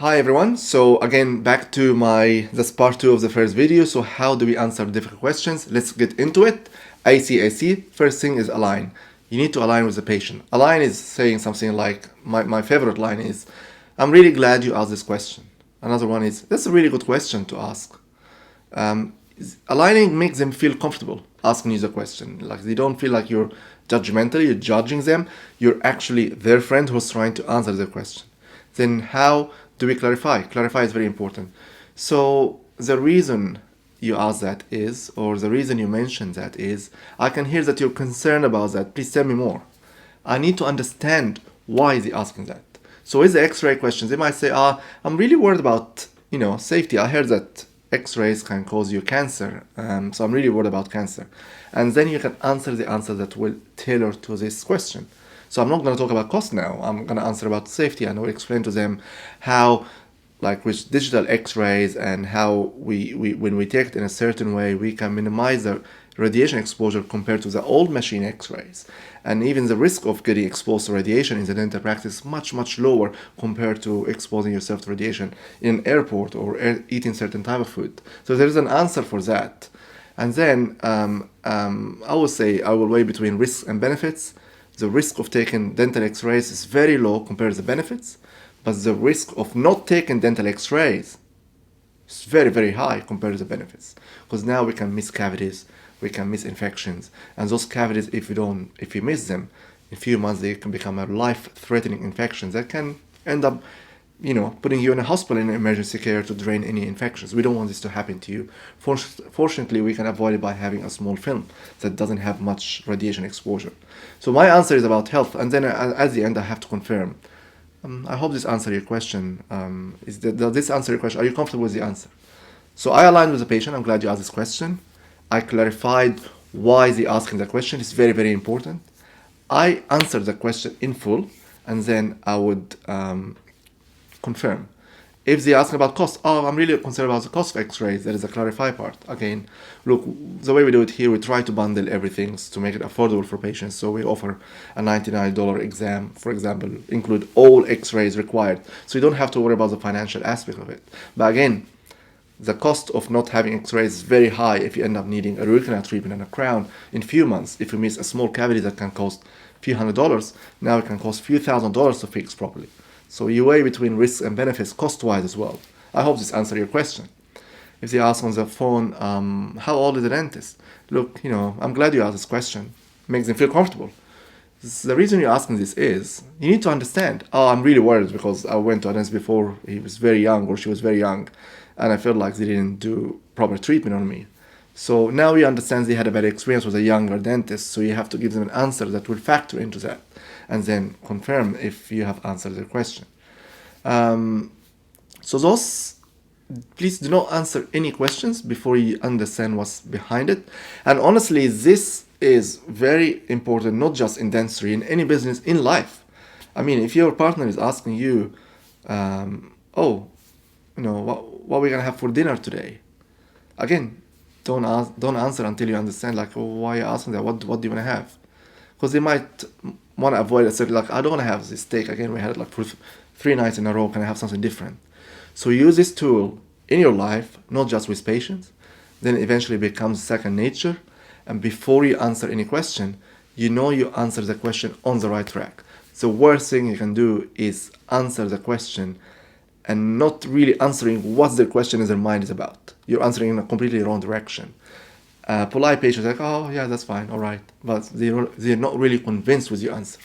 Hi everyone. So again, back to that's part two of the first video. So how do we answer difficult questions? Let's get into it. I see. First thing is align. You need to align with the patient. Align is saying something like, my favorite line is, I'm really glad you asked this question. Another one is, that's a really good question to ask. Aligning makes them feel comfortable asking you the question. Like they don't feel like you're judgmental, you're judging them. You're actually their friend who's trying to answer their question. Then how do we clarify? Clarify is very important. So the reason you ask that is, or the reason you mention that is, I can hear that you're concerned about that. Please tell me more. I need to understand why is he asking that. So with the X-ray questions, they might say, I'm really worried about, safety. I heard that X-rays can cause you cancer, so I'm really worried about cancer. And then you can answer the answer that will tailor to this question. So I'm not going to talk about cost now. I'm going to answer about safety, and I will explain to them how, like with digital X-rays, and how we when we take it in a certain way, we can minimize the radiation exposure compared to the old machine X-rays. And even the risk of getting exposed to radiation in the dental practice is much lower compared to exposing yourself to radiation in an airport or eating certain type of food. So there is an answer for that. And then I will say I will weigh between risks and benefits. The risk of taking dental X-rays is very low compared to the benefits, but the risk of not taking dental X-rays is very high compared to the benefits, because now we can miss cavities, we can miss infections, and those cavities, if you miss them, in a few months they can become a life-threatening infections that can end up, putting you in a hospital in emergency care to drain any infections. We don't want this to happen to you. Fortunately, we can avoid it by having a small film that doesn't have much radiation exposure. So my answer is about health, and then at the end I have to confirm. I hope this answers your question. Does this answer your question? Are you comfortable with the answer? So I aligned with the patient. I'm glad you asked this question. I clarified why they asking the question. It's very important. I answered the question in full, and then I would confirm. If they ask about cost, I'm really concerned about the cost of X-rays. There is a clarify part. Again, look, the way we do it here, we try to bundle everything to make it affordable for patients. So we offer a $99 exam, for example, include all X-rays required. So you don't have to worry about the financial aspect of it. But again, the cost of not having X-rays is very high if you end up needing a root canal treatment and a crown in few months. If you miss a small cavity that can cost a few $100s, now it can cost a few $1,000s to fix properly. So you weigh between risks and benefits cost-wise as well. I hope this answers your question. If they ask on the phone, how old is the dentist? Look, I'm glad you asked this question. It makes them feel comfortable. The reason you're asking this is, you need to understand, I'm really worried because I went to a dentist before he was very young or she was very young, and I felt like they didn't do proper treatment on me. So now you understand they had a bad experience with a younger dentist, so you have to give them an answer that will factor into that, and then confirm if you have answered their question. Please do not answer any questions before you understand what's behind it. And honestly, this is very important, not just in dentistry, in any business, in life. I mean, if your partner is asking you, what are we gonna have for dinner today? Again, don't answer until you understand, like, why are you asking that? What do you want to have? Because they might want to avoid a certain, like, I don't want to have this steak again. We had it like for 3 nights in a row. Can I have something different? So use this tool in your life, not just with patients. Then it eventually becomes second nature. And before you answer any question, you answer the question on the right track. The worst thing you can do is answer the question and not really answering what the question in their mind is about. You're answering in a completely wrong direction. Polite patients are like, oh yeah, that's fine, all right. But they're not really convinced with your answer.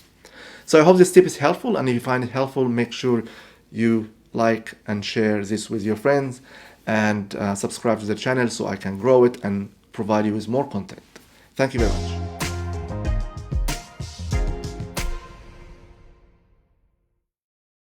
So I hope this tip is helpful, and if you find it helpful, make sure you like and share this with your friends, and subscribe to the channel so I can grow it and provide you with more content. Thank you very much.